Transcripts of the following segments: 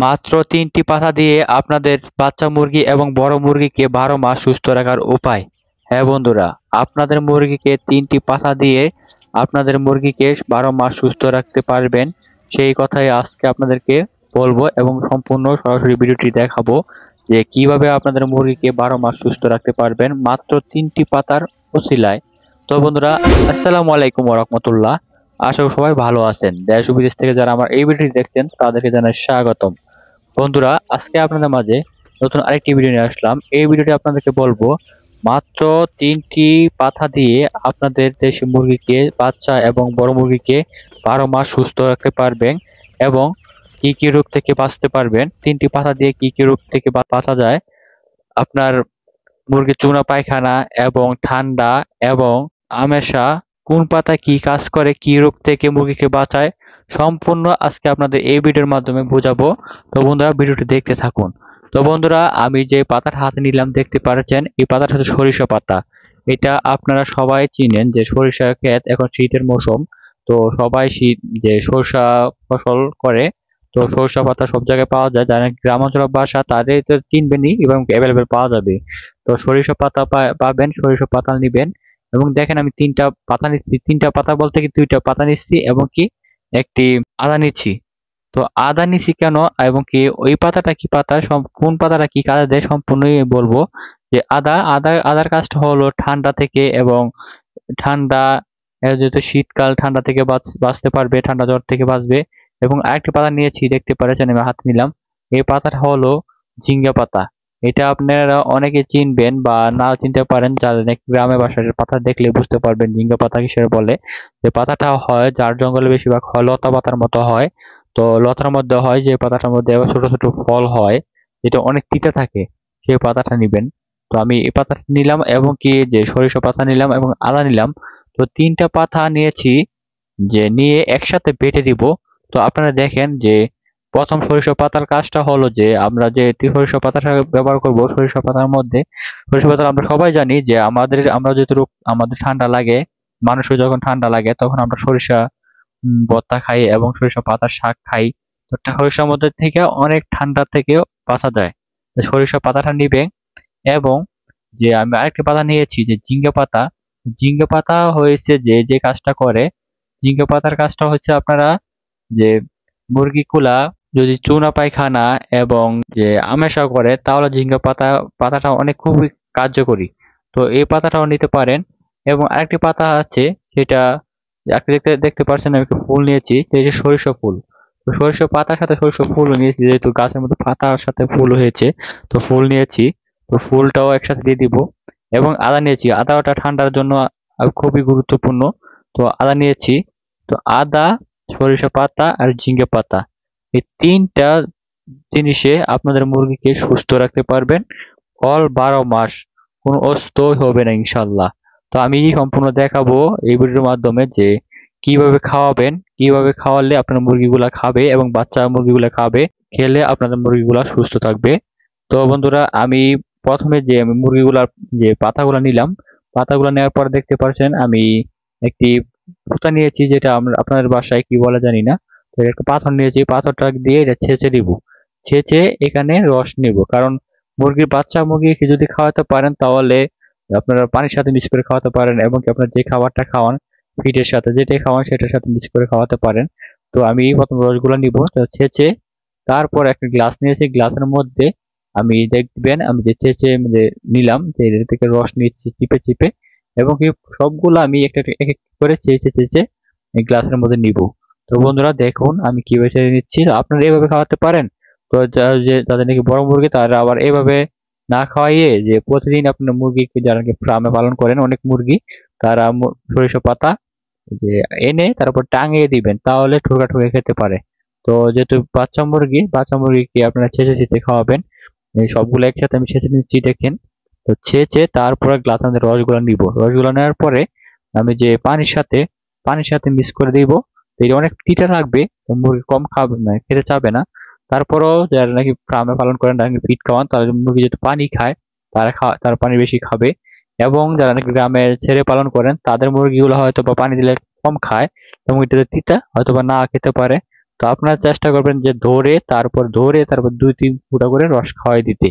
মাত্র ৩টি পাতা দিয়ে আপনাদের বাচ্চা মুরগি এবং বড় মুরগিকে ১২ মাস সুস্থ রাখার উপায়। হ্যাঁ বন্ধুরা, আপনাদের মুরগিকে ৩টি পাতা দিয়ে আপনাদের মুরগিকে ১২ মাস সুস্থ রাখতে পারবেন। সেই কথাই আজকে আপনাদেরকে বলবো এবং সম্পূর্ণ সরাসরি ভিডিওটি দেখাবো যে কিভাবে আপনাদের মুরগিকে ১২ মাস সুস্থ রাখতে পারবেন মাত্র ৩টি পাতার উছিলায়। তো বন্ধুরা, আসসালামু আলাইকুম ওয়া রাহমাতুল্লাহ। আশা করি সবাই ভালো আছেন। দেশ ও বিদেশ থেকে যারা আমার এই ভিডিওটি দেখছেন তাদেরকে জানাই স্বাগতম। বন্ধুরা, আজকে আপনাদের মাঝে নতুন আরেকটি ভিডিও নিয়ে আসলাম। এই ভিডিওটি আপনাদেরকে বলবো মাত্র ৩টি পাতা দিয়ে আপনাদের দেশি মুরগিকে, বাচ্চা এবং বড় মুরগিকে ১২ মাস সুস্থ রাখতে পারবেন এবং কি কি রোগ থেকে বাঁচতে পারবেন। ৩টি পাতা দিয়ে কি কি রোগ থেকে বাঁচা যায়, আপনার মুরগির চুনা পায়খানা এবং ঠান্ডা এবং আমাশা কোন পাতা কি কাজ করে, কি রোগ থেকে মুরগিকে বাঁচায়, সম্পূর্ণ আজকে আপনাদের এই ভিডিওর মাধ্যমে বোঝাবো। তো বন্ধুরা, ভিডিওটি দেখতে থাকুন। তো বন্ধুরা, আমি যে পাতাটা হাতে নিলাম দেখতে পাচ্ছেন, এই পাতাটা হচ্ছে সরিষা পাতা। এটা আপনারা সবাই চিনেন যে সরিষা ক্ষেত, এখন শীতের মৌসুম। তো সবাই শীত যে সরিষা ফসল করে। তো সরিষা পাতা সব জায়গায় পাওয়া যায়, যারা গ্রাম অঞ্চলে বাসা তাদের তো চিনবেনই এবং অ্যাভেলেবেল পাওয়া যাবে। তো সরিষা পাতা পাবেন, সরিষা পাতা নিবেন এবং দেখেন আমি ৩টা পাতা নিচ্ছি। ৩টা পাতা বলতে কি ২টা পাতা নিচ্ছি এবং কি একটি আদা নিচ্ছি। তো আদা নিচ্ছি কেন এবং কি ওই পাতাটা কি পাতা, কোন পাতাটা কি কাজে দেয় সম্পূর্ণই বলবো। যে আদার কাজটা হলো ঠান্ডা থেকে এবং ঠান্ডা, যেহেতু শীতকাল, ঠান্ডা থেকে বাঁচতে পারবে, ঠান্ডা জ্বর থেকে বাঁচবে। এবং আরেকটি পাতা নিয়েছি দেখতে পাচ্ছেন, আমি হাতে নিলাম। এই পাতাটা হলো ঝিঙ্গা পাতা। এটা আপনারা অনেকে চিনবেন বা নাও চিনতে পারেন, যারা নাকি গ্রামে বাসায় পাতা দেখলে বুঝতে পারবেন ঝিঙ্গা পাতা কিসের বলে। যে পাতাটা হয় যার জঙ্গলে বেশিরভাগ হয় লতা পাতার মতো হয়। তো লতার মধ্যে হয়, যে পাতাটার মধ্যে আবার ছোট ছোট ফল হয়, যেটা অনেক তিতা থাকে, সেই পাতাটা নিবেন। তো আমি এই পাতাটা নিলাম এবং কি যে সরিষা পাতা নিলাম এবং আদা নিলাম। তো ৩টা পাতা নিয়েছি, যে নিয়ে একসাথে বেটে দিব। তো আপনারা দেখেন যে প্রথম সরিষা পাতার কাজটা হলো যে আমরা যে সরিষা পাতাটা ব্যবহার করব, সরিষা পাতার মধ্যে সরিষা পাতা আমরা সবাই জানি যে আমরা যেহেতু আমাদের ঠান্ডা লাগে, মানুষের যখন ঠান্ডা লাগে তখন আমরা সরিষা ভর্তা খাই এবং সরিষা পাতার শাক খাই। তো সরিষার মধ্যে থেকে অনেক ঠান্ডা থেকেও বাঁচা যায়। তো সরিষা পাতাটা নিবে এবং যে আমি আরেকটা পাতা নিয়েছি যে ঝিঙ্গা পাতা। ঝিঙ্গা পাতা হয়েছে যে যে কাজটা করে, ঝিঙ্গা পাতার কাজটা হচ্ছে আপনারা যে মুরগিগুলা যদি চুনা পায়খানা এবং যে আমেশা করে, তাহলে ঝিঙ্গা পাতাটা অনেক খুবই কার্যকরী। তো এই পাতাটাও নিতে পারেন। এবং আরেকটি পাতা আছে, সেটা আপনি দেখতে দেখতে পাচ্ছেন, আমি একটা ফুল নিয়েছি, এই যে সরিষা ফুল। তো সরিষা পাতার সাথে সরিষা ফুলও নিয়েছি, যেহেতু গাছের মধ্যে পাতার সাথে ফুল হয়েছে। তো ফুল নিয়েছি, তো ফুলটাও একসাথে দিয়ে দিব। এবং আদা নিয়েছি, আদাটা ঠান্ডার জন্য খুবই গুরুত্বপূর্ণ। তো আদা নিয়েছি। তো আদা, সরিষা পাতা আর ঝিঙ্গে পাতা, এই ৩টা জিনিসে আপনাদের মুরগিকে সুস্থ রাখতে পারবেন অল ১২ মাস। কোনো অসুস্থই হবে না ইনশাল্লাহ। তো আমি সম্পূর্ণ দেখাবো এই ভিডিওর মাধ্যমে যে কিভাবে খাওয়াবেন, কিভাবে খাওয়ালে আপনার মুরগিগুলা খাবে এবং বাচ্চা মুরগিগুলা খাবে, খেলে আপনাদের মুরগিগুলা সুস্থ থাকবে। তো বন্ধুরা, আমি প্রথমে যে আমি মুরগিগুলার যে পাতাগুলা নিলাম, পাতাগুলা নেওয়ার পর দেখতে পাচ্ছেন আমি একটি পুঁতা নিয়েছি, যেটা আপনাদের বাসায় কি বলে জানি না। তো একটা পাথর নিয়েছি, পাথরটা দিয়ে এটা ছেঁচে দিব। ছেঁচে এখানে রস নিব, কারণ মুরগির বাচ্চা মুরগিকে যদি খাওয়াতে পারেন তাহলে আপনারা পানির সাথে মিক্স করে খাওয়াতে পারেন এবং কি আপনার যে খাবারটা খাওয়ান ফিডের সাথে, যেটাই খাওয়ান সেটার সাথে মিক্স করে খাওয়াতে পারেন। তো আমি প্রথম রসগুলো নিব, তো ছেঁচে তারপর একটা গ্লাস নিয়েছি, গ্লাসের মধ্যে আমি দেখবেন আমি যে চেঁচে যে নিলাম, যে এর থেকে রস নিচ্ছি চিপে চিপে এবং কি সবগুলো আমি একটা এক এক করে চেঁচে চেঁচে এই গ্লাসের মধ্যে নিব। তো বন্ধুরা দেখুন আমি কিভাবে চেঁচে নিচ্ছি, আপনারা এইভাবে খাওয়াতে পারেন। তো যে যাদের নাকি বড় মুরগি, তারা আবার এইভাবে না খাওয়াইয়ে যে প্রতিদিন আপনার মুরগিকে, যারা নাকি ফার্মে পালন করেন অনেক মুরগি, তারা সরিষা পাতা যে এনে তারপর টাঙিয়ে দিবেন, তাহলে ঠোকা ঠুকে খেতে পারে। তো যেহেতু বাচ্চা মুরগিকে আপনারা ছেঁচে ছেঁচে খাওয়াবেন। এই সবগুলো একসাথে আমি ছেঁচে নিচ্ছি দেখেন। তো ছেঁচে তারপরে গ্লাসের মধ্যে রসগুলো নিব, রসগুলো নেওয়ার পরে আমি যে পানির সাথে মিক্স করে দিব। তো এটা অনেক তিতা লাগবে, তো মুরগি কম খাবে না, খেতে চাবে না। তারপরেও যারা নাকি ফার্মে পালন করেন, তারা ফিড খাওয়ান, তারা মুরগি যেহেতু পানি খায়, তারা পানি বেশি খাবে। এবং যারা নাকি গ্রামে ছেড়ে পালন করেন, তাদের মুরগিগুলো হয়তো বা পানি দিলে কম খায় এবং এটা তিতা হয়তো বা না খেতে পারে। তো আপনারা চেষ্টা করবেন যে ধরে তারপর 2-3 ফুটা করে রস খাওয়াই দিতে।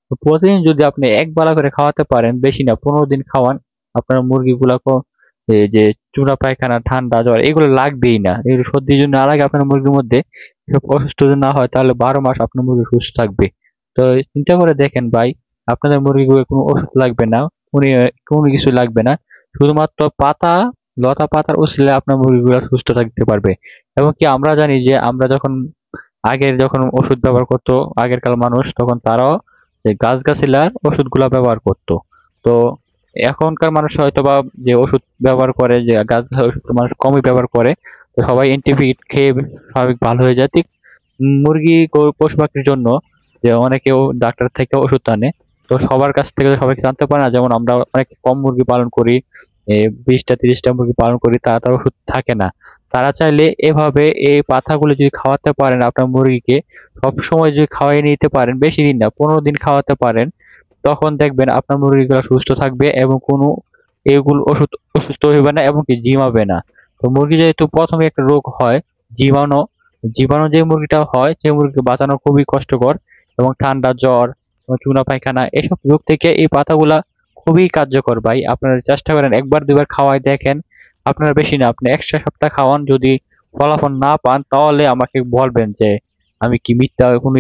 তো প্রতিদিন যদি আপনি একবেলা করে খাওয়াতে পারেন, বেশি না 15 দিন খাওয়ান, আপনার মুরগিগুলাকে এই যে চুনা পায়খানা, ঠান্ডা, জ্বর এগুলো লাগবেই না। এগুলো সর্দির জন্য না লাগে আপনার মুরগির মধ্যে, এসব অসুস্থ যদি না হয় তাহলে 12 মাস আপনার মুরগি সুস্থ থাকবে। তো চিন্তা করে দেখেন ভাই, আপনাদের মুরগিগুলো কোনো ওষুধ লাগবে না, কোনো কিছু লাগবে না, শুধুমাত্র লতা পাতার উছিলে আপনার মুরগিগুলো সুস্থ থাকতে পারবে। এবং কি আমরা জানি যে আমরা যখন ওষুধ ব্যবহার করতো আগেরকার মানুষ, তখন তারাও যে গাছগাছালির ওষুধগুলা ব্যবহার করতো। তো এখনকার মানুষ হয়তো বা যে ওষুধ ব্যবহার করে, যে গাছগাছালির ওষুধ মানুষ কমই ব্যবহার করে, তো সবাই অ্যান্টিবায়োটিক খেয়ে স্বাভাবিক ভালো হয়ে যায়। ঠিক মুরগি পশু পাখির জন্য যে অনেকেও ডাক্তার থেকে ওষুধ আনে, তো সবার কাছ থেকে সবাই জানতে পারে না। যেমন আমরা অনেক কম মুরগি পালন করি, 20টা 30টা মুরগি পালন করি, তার ওষুধ থাকে না। তারা চাইলে এভাবে এই পাতাগুলো যদি খাওয়াতে পারেন আপনার মুরগিকে, সবসময় যদি খাওয়াই নিতে পারেন, বেশি দিন না 15 দিন খাওয়াতে পারেন, তখন দেখবেন আপনার মুরগিগুলো সুস্থ থাকবে এবং কোনো এগুলো অসুস্থ হইবে না এবং কি ঝিমাবে না। তো মুরগি যেহেতু প্রথমে একটা রোগ হয়, জীবাণু জীবাণু যে মুরগিটা হয় সেই মুরগিকে বাঁচানো খুবই কষ্টকর। এবং ঠান্ডা, জ্বর, চুনা পায়খানা এসব রোগ থেকে এই পাতাগুলা খুবই কার্যকর ভাই। আপনারা চেষ্টা করেন, একবার দুবার খাওয়াই দেখেন। আপনারা বেশি না, আপনি 1 সপ্তাহ খাওয়ান, যদি ফলাফল না পান তাহলে আমাকে বলবেন যে আমি কি মিথ্যা কোনো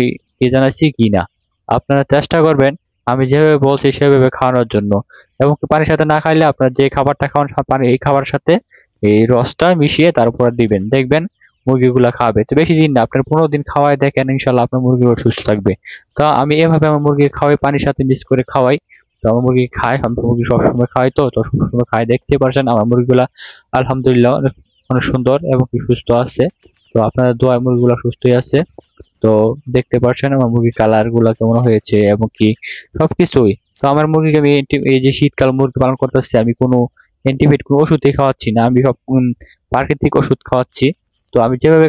জানাচ্ছি কি না। আপনারা চেষ্টা করবেন আমি যেভাবে বলছি সেভাবে খাওয়ানোর জন্য। এবং কি পানির সাথে না খাইলে আপনার যে খাবারটা খাওয়ান পানি এই খাবারের সাথে এই রসটা মিশিয়ে তারপর দিবেন, দেখবেন মুরগিগুলা খাবে। তো বেশি দিন না, আপনার 15 দিন খাওয়াই দেখেন, ইনশাল্লাহ আপনার মুরগিগুলো সুস্থ থাকবে। তো আমি এভাবে আমার মুরগি খাওয়াই, পানির সাথে মিক্স করে খাওয়াই। তো আমার মুরগি খায়, আমি তো মুরগি সবসময় খাওয়াই, তো সবসময় খাই, দেখতে পারছেন আমার মুরগিগুলা আলহামদুলিল্লাহ অনেক অনেক সুন্দর এবং কি সুস্থ আছে। তো আপনাদের দোয়ায় মুরগিগুলা সুস্থই আছে। তো দেখতে পাচ্ছেন আমার মুরগির কালার গুলা কেমন হয়েছে এবং কি সবকিছুই। তো আমার মুরগিকে আমি এই যে শীতকাল মুরগি পালন করতেছি, আমি কোনো অ্যান্টিবায়োটিক কোনো ওষুধই খাওয়াচ্ছি না, আমি সব প্রাকৃতিক ওষুধ খাওয়াচ্ছি। তো আমি যেভাবে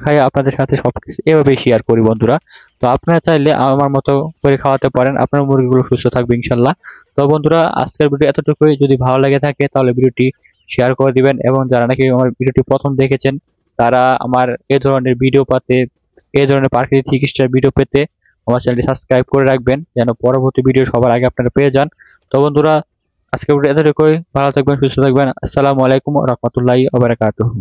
খাই আপনাদের সাথে সবকিছু এভাবে শেয়ার করি বন্ধুরা। তো আপনারা চাইলে আমার মতো করে খাওয়াতে পারেন, আপনার মুরগিগুলো সুস্থ থাকবে ইনশাল্লাহ। তো বন্ধুরা, আজকের ভিডিও এতটুকুই। যদি ভালো লেগে থাকে তাহলে ভিডিওটি শেয়ার করে দিবেন, এবং যারা নাকি আমার ভিডিওটি প্রথম দেখেছেন তারা আমার এই ধরনের প্রাকৃতিক চিকিৎসার ভিডিও পেতে আমার চ্যানেলটি সাবস্ক্রাইব করে রাখবেন, যেন পরবর্তী ভিডিও সবার আগে আপনারা পেয়ে যান। তো বন্ধুরা, আজকে ভিডিও এতটুকুই। ভালো থাকবেন, সুস্থ থাকবেন। আসসালামু আলাইকুম ওয়া রাহমাতুল্লাহি ওয়া বারাকাতুহু।